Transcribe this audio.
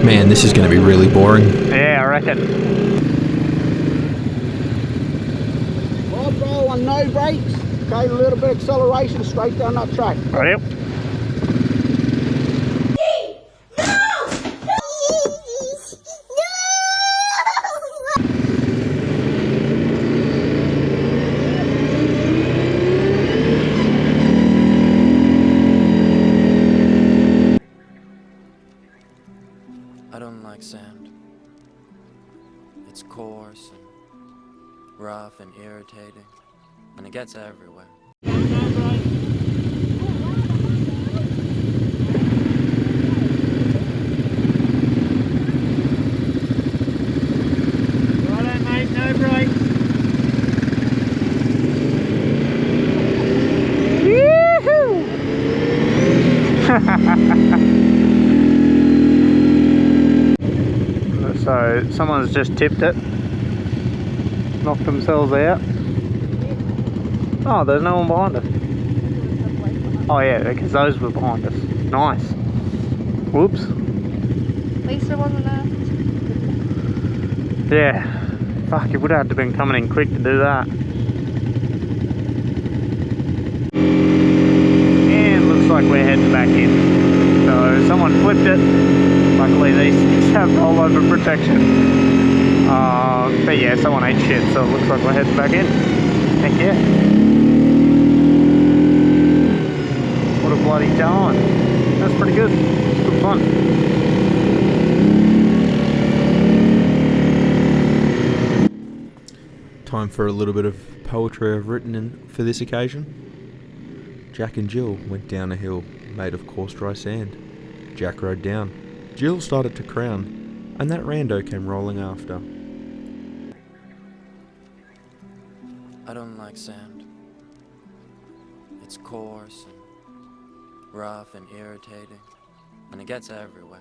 Man, this is going to be really boring. Yeah, I reckon. Well, bro, on no brakes. Okay, a little bit of acceleration straight down that track. Ready? I don't like sand. It's coarse and rough and irritating, and it gets everywhere. Righto, mate, no brakes. So someone's just tipped it, knocked themselves out. Oh, there's no one behind us. Oh yeah, because those were behind us. Nice. Whoops. At least there wasn't that. Yeah. Fuck, it would have to been coming in quick to do that. And looks like we're heading back in. So someone flipped it. Luckily these things have rollover protection. But yeah, someone ate shit, so it looks like we're heading back in. Heck yeah. What a bloody time. That's pretty good. It's good fun. Time for a little bit of poetry I've written in for this occasion. Jack and Jill went down a hill made of coarse dry sand. Jack rode down. Jill started to crown, and that rando came rolling after. I don't like sand. It's coarse and rough and irritating, and it gets everywhere.